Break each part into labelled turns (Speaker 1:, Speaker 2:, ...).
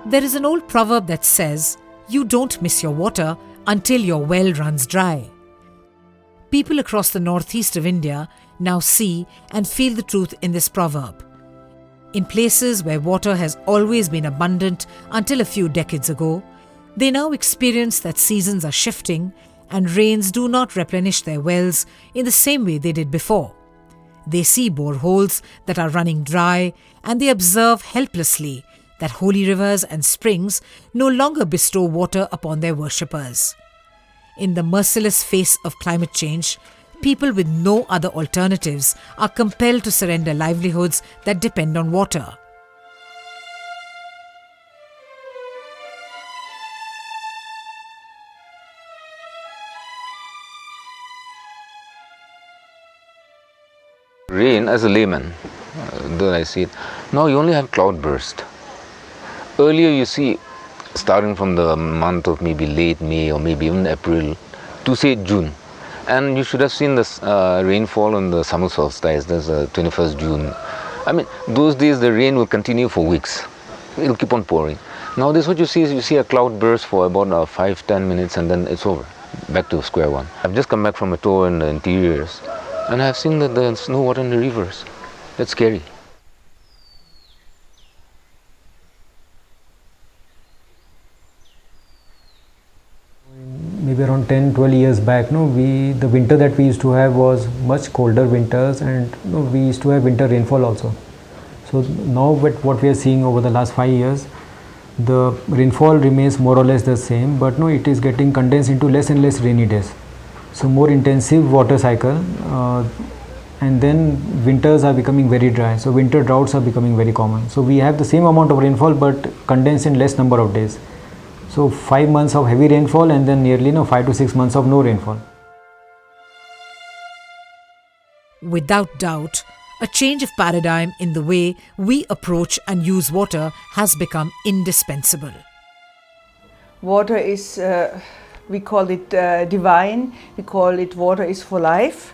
Speaker 1: There is an old proverb that says, "You don't miss your water until your well runs dry." People across the northeast of India now see and feel the truth in this proverb. In places where water has always been abundant until a few decades ago, they now experience that seasons are shifting and rains do not replenish their wells in the same way they did before. They see boreholes that are running dry, and they observe helplessly that holy rivers and springs no longer bestow water upon their worshippers. In the merciless face of climate change, people with no other alternatives are compelled to surrender livelihoods that depend on water.
Speaker 2: Rain, as a layman, though I see it, now you only have cloudburst. Earlier you see, starting from the month of maybe late May or maybe even April to say June, and you should have seen this rainfall on the summer solstice, that's 21st June. I mean, those days the rain will continue for weeks. It will keep on pouring. Nowadays what you see is you see a cloud burst for about 5-10 minutes and then it's over, back to square one. I've just come back from a tour in the interiors and I've seen that there's no water in the rivers. That's scary.
Speaker 3: Maybe around 10-12 years back, the winter that we used to have was much colder winters, and we used to have winter rainfall also. So now what we are seeing over the last 5 years, the rainfall remains more or less the same, but it is getting condensed into less and less rainy days. So more intensive water cycle, and then winters are becoming very dry. So winter droughts are becoming very common. So we have the same amount of rainfall but condensed in less number of days. So 5 months of heavy rainfall and then nearly 5 to 6 months of no rainfall.
Speaker 1: Without doubt, a change of paradigm in the way we approach and use water has become indispensable.
Speaker 4: Water is, we call it divine, we call it water is for life.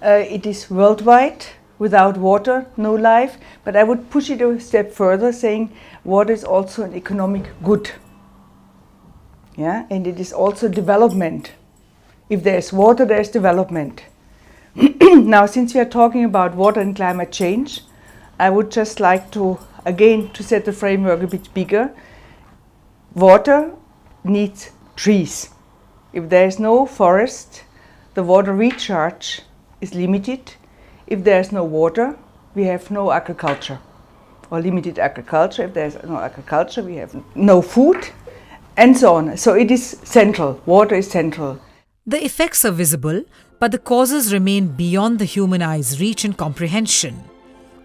Speaker 4: It is worldwide. Without water, no life. But I would push it a step further, saying water is also an economic good. Yeah, and it is also development. If there's water, there's development. Now, since we are talking about water and climate change, I would just like to, again, to set the framework a bit bigger. Water needs trees. If there is no forest, the water recharge is limited. If there's no water, we have no agriculture, or limited agriculture. If there's no agriculture, we have no food, and so on. So it is central. Water is central.
Speaker 1: The effects are visible, but the causes remain beyond the human eye's reach and comprehension.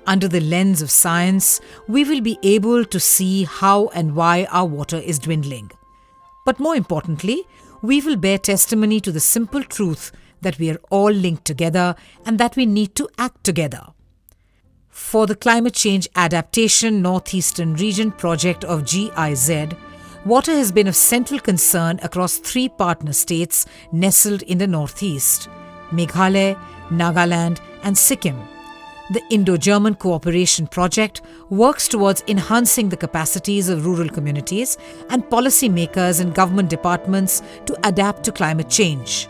Speaker 1: Under the lens of science, we will be able to see how and why our water is dwindling. But more importantly, we will bear testimony to the simple truth that we are all linked together and that we need to act together. For the Climate Change Adaptation Northeastern Region project of GIZ, water has been of central concern across 3 partner states nestled in the northeast: Meghalaya, Nagaland and Sikkim. The Indo-German Cooperation Project works towards enhancing the capacities of rural communities and policymakers and government departments to adapt to climate change.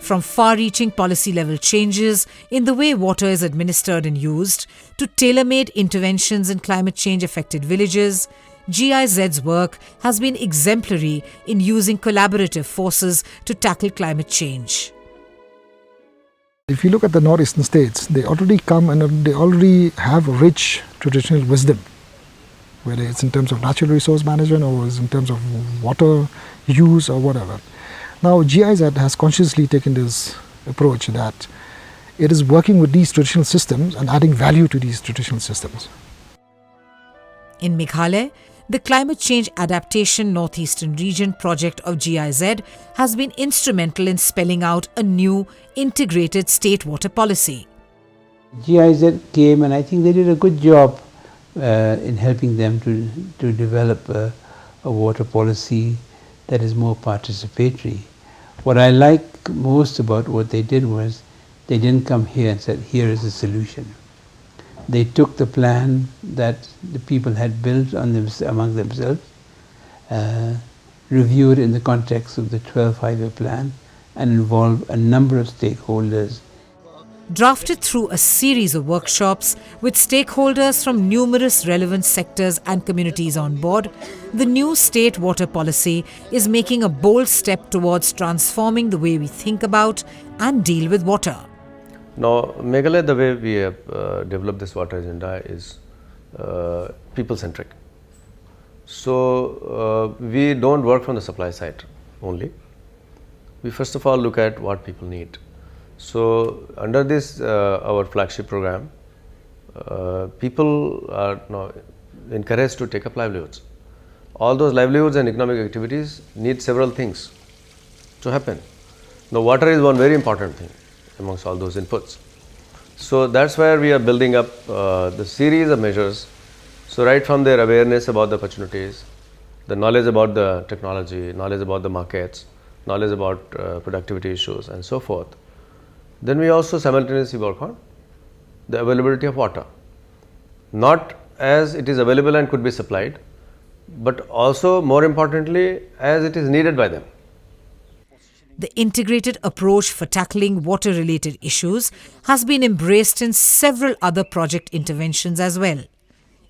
Speaker 1: From far-reaching policy-level changes in the way water is administered and used to tailor-made interventions in climate change-affected villages, GIZ's work has been exemplary in using collaborative forces to tackle climate change.
Speaker 5: If you look at the northeastern states, they already come and they already have rich traditional wisdom, whether it's in terms of natural resource management or it's in terms of water use or whatever. Now GIZ has consciously taken this approach that it is working with these traditional systems and adding value to these traditional systems.
Speaker 1: In Meghalaya, the Climate Change Adaptation Northeastern Region project of GIZ has been instrumental in spelling out a new integrated state water policy.
Speaker 6: GIZ came and I think they did a good job in helping them to develop a water policy that is more participatory. What I like most about what they did was they didn't come here and said, here is the solution. They took the plan that the people had built among themselves reviewed in the context of the 12th Five-Year Plan and involve a number of stakeholders.
Speaker 1: Drafted through a series of workshops with stakeholders from numerous relevant sectors and communities on board, the new state water policy is making a bold step towards transforming the way we think about and deal with water.
Speaker 7: Now, Meghalaya, the way we have developed this water agenda is people-centric. So, we don't work from the supply side only. We first of all look at what people need. So, under this our flagship program, people are now encouraged to take up livelihoods. All those livelihoods and economic activities need several things to happen. Now, water is one very important thing amongst all those inputs. So, that is where we are building up the series of measures. So, right from their awareness about the opportunities, the knowledge about the technology, knowledge about the markets, knowledge about productivity issues and so forth. Then we also simultaneously work on the availability of water, not as it is available and could be supplied, but also more importantly as it is needed by them.
Speaker 1: The integrated approach for tackling water-related issues has been embraced in several other project interventions as well.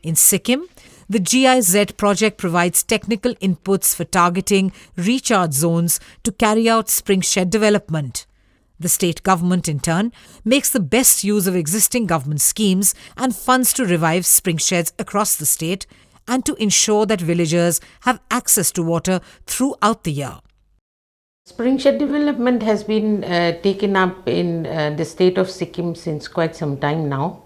Speaker 1: In Sikkim, the GIZ project provides technical inputs for targeting recharge zones to carry out spring shed development. The state government, in turn, makes the best use of existing government schemes and funds to revive spring sheds across the state and to ensure that villagers have access to water throughout the year.
Speaker 8: Spring shed development has been taken up in the state of Sikkim since quite some time now.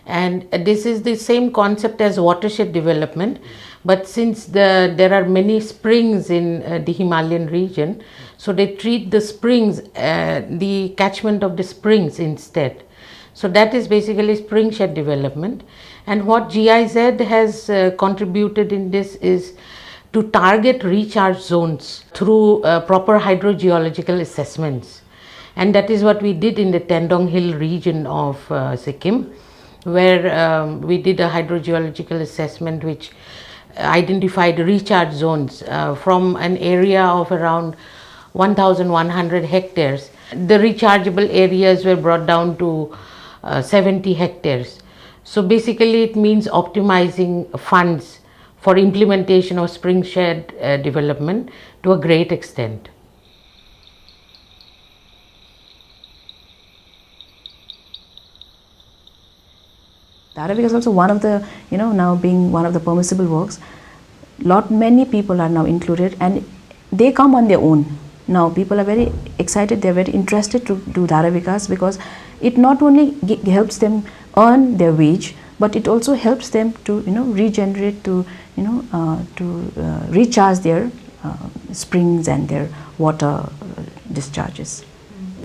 Speaker 8: And this is the same concept as watershed development, but since there are many springs in the Himalayan region, so they treat the springs, the catchment of the springs instead. So that is basically spring shed development. And what GIZ has contributed in this is to target recharge zones through proper hydrogeological assessments. And that is what we did in the Tendong Hill region of Sikkim, where we did a hydrogeological assessment which identified recharge zones from an area of around 1,100 hectares. The rechargeable areas were brought down to 70 hectares. So basically it means optimizing funds for implementation of spring shed development to a great extent.
Speaker 9: Dharavik is also one of the, now being one of the permissible works. Many people are now included and they come on their own. Now people are very excited, they are very interested to do Dharavikas because it not only helps them earn their wage, but it also helps them to regenerate, to recharge their springs and their water discharges.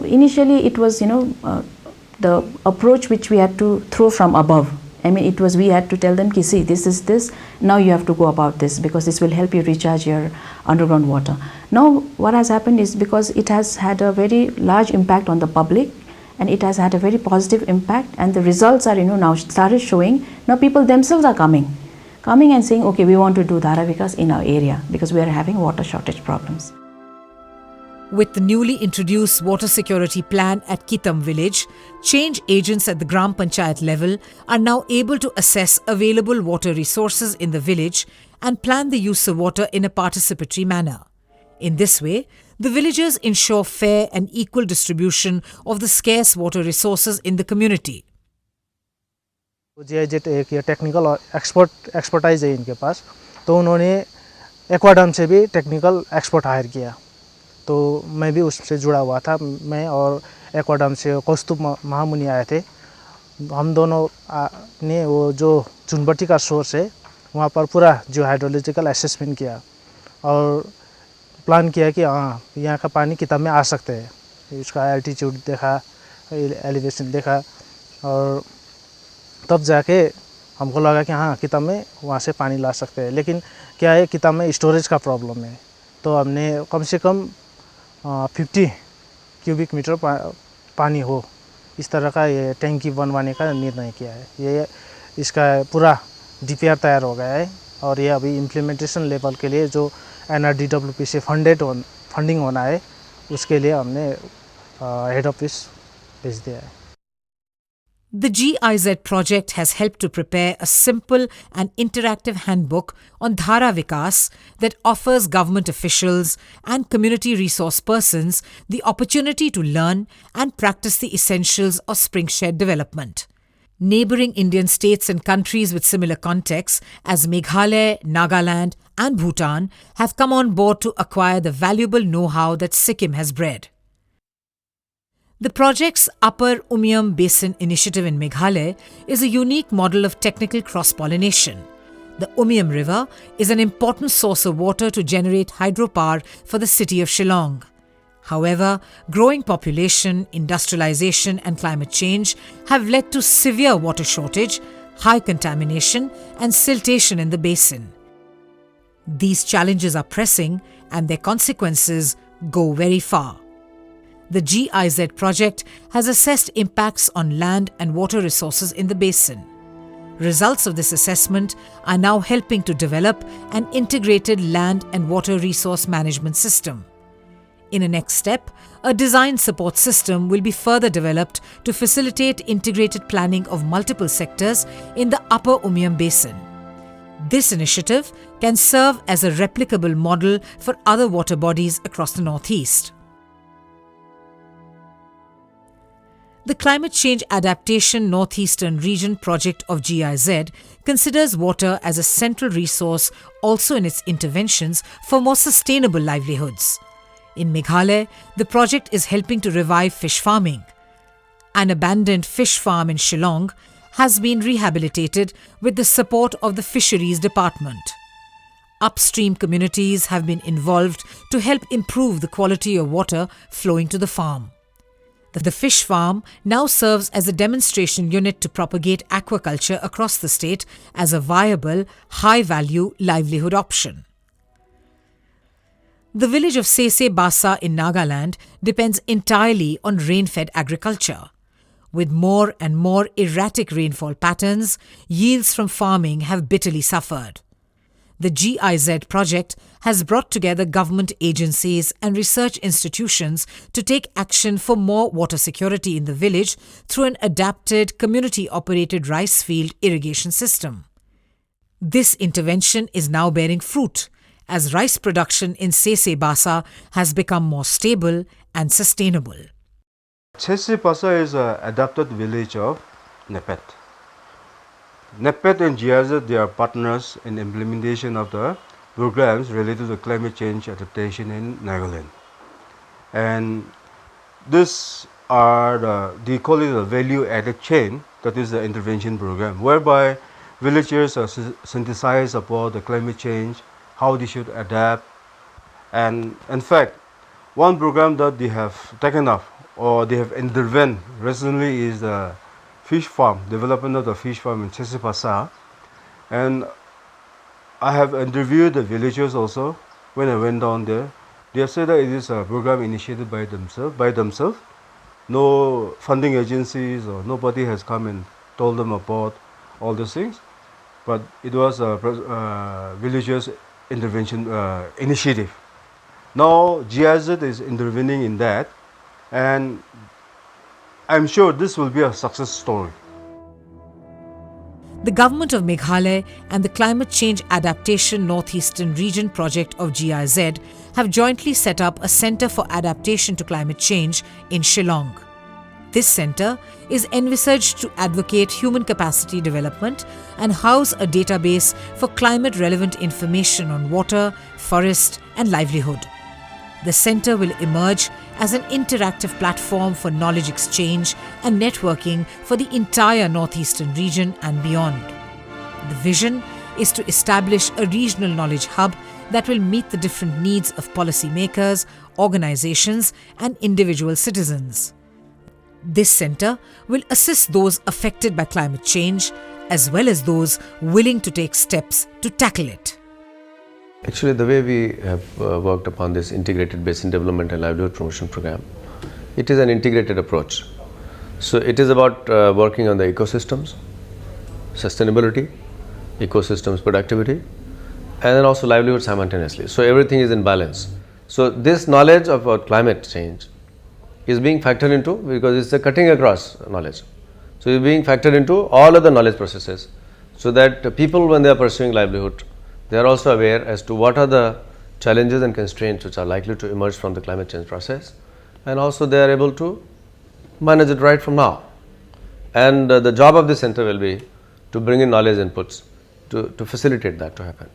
Speaker 9: Initially it was the approach which we had to throw from above. I mean, it was, we had to tell them, see, this is this, now you have to go about this because this will help you recharge your underground water. Now what has happened is, because it has had a very large impact on the public and it has had a very positive impact, and the results are now started showing. Now people themselves are coming and saying, okay, we want to do Dharavikas in our area because we are having water shortage problems.
Speaker 1: With the newly introduced water security plan at Kitam village, change agents at the Gram Panchayat level are now able to assess available water resources in the village and plan the use of water in a participatory manner. In this way, the villagers ensure fair and equal distribution of the scarce water resources in the community.
Speaker 10: GIZ एक ये technical expertise है इनके पास, तो उन्होंने एक्वाडम से भी technical expert higher किया, तो मैं भी उससे जुड़ा हुआ था। मैं और एक्वाडम से कौस्तुभ महामुनि आए थे, हम दोनों ने वो जो चुनबट्टी का सोर्स है वहाँ पर पूरा जो हाइड्रोलॉजिकल असेसमेंट किया और प्लान किया कि हाँ यहाँ का पानी किताब में आ सकते हैं। उसका एल्टीट्यूड देखा, एलिवेशन देखा और तब जाके हमको लगा कि हाँ किताब में वहाँ से पानी ला सकते हैं। लेकिन क्या है, किताब में स्टोरेज का प्रॉब्लम है, तो हमने कम से कम 50 क्यूबिक मीटर पानी हो इस तरह का ये टैंकी बनवाने का निर्णय किया है। ये इसका पूरा DPR तैयार हो गया है। और ये अभी इम्प्लीमेंटेशन लेवल के लिए जो NRDWP से फंडिंग होना है उसके लिए हमने हेड ऑफिस भेज दिया है।
Speaker 1: The GIZ project has helped to prepare a simple and interactive handbook on Dhara Vikas that offers government officials and community resource persons the opportunity to learn and practice the essentials of springshed development. Neighbouring Indian states and countries with similar contexts as Meghalaya, Nagaland and Bhutan have come on board to acquire the valuable know-how that Sikkim has bred. The project's Upper Umiam Basin Initiative in Meghalaya is a unique model of technical cross-pollination. The Umiam River is an important source of water to generate hydropower for the city of Shillong. However, growing population, industrialization and climate change have led to severe water shortage, high contamination and siltation in the basin. These challenges are pressing and their consequences go very far. The GIZ project has assessed impacts on land and water resources in the basin. Results of this assessment are now helping to develop an integrated land and water resource management system. In a next step, a design support system will be further developed to facilitate integrated planning of multiple sectors in the Upper Umiam Basin. This initiative can serve as a replicable model for other water bodies across the Northeast. The Climate Change Adaptation Northeastern Region project of GIZ considers water as a central resource also in its interventions for more sustainable livelihoods. In Meghalaya, the project is helping to revive fish farming. An abandoned fish farm in Shillong has been rehabilitated with the support of the Fisheries Department. Upstream communities have been involved to help improve the quality of water flowing to the farm. The fish farm now serves as a demonstration unit to propagate aquaculture across the state as a viable, high-value livelihood option. The village of CCA-NER in Nagaland depends entirely on rain-fed agriculture. With more and more erratic rainfall patterns, yields from farming have bitterly suffered. The GIZ project has brought together government agencies and research institutions to take action for more water security in the village through an adapted community-operated rice field irrigation system. This intervention is now bearing fruit as rice production in CCA-NER has become more stable and sustainable.
Speaker 11: CCA-NER is an adapted village of NEPET. NEPET and GIZ, they are partners in implementation of the programs related to climate change adaptation in Nagaland. And this are they call it a value added chain, that is the intervention program, whereby villagers are sensitized about the climate change, how they should adapt. And in fact, one program that they have taken up or they have intervened recently is the fish farm, development of the fish farm in CCA-NER. And I have interviewed the villagers also when I went down there. They have said that it is a program initiated by themselves. No funding agencies or nobody has come and told them about all these things. But it was a villagers intervention initiative. Now GIZ is intervening in that, and I'm sure this will be a success story.
Speaker 1: The Government of Meghalaya and the Climate Change Adaptation Northeastern Region project of GIZ have jointly set up a Centre for Adaptation to Climate Change in Shillong. This centre is envisaged to advocate human capacity development and house a database for climate-relevant information on water, forest and livelihood. The centre will emerge as an interactive platform for knowledge exchange and networking for the entire northeastern region and beyond. The vision is to establish a regional knowledge hub that will meet the different needs of policymakers, organizations and individual citizens. This centre will assist those affected by climate change as well as those willing to take steps to tackle it.
Speaker 7: Actually, the way we have worked upon this integrated basin development and livelihood promotion program, it is an integrated approach. So it is about working on the ecosystems, sustainability, ecosystems productivity, and then also livelihood simultaneously. So everything is in balance. So this knowledge about climate change is being factored into, because it's a cutting across knowledge. So it's being factored into all other knowledge processes, so that people, when they are pursuing livelihood, they are also aware as to what are the challenges and constraints which are likely to emerge from the climate change process, and also they are able to manage it right from now. And the job of this center will be to bring in knowledge inputs to facilitate that to happen.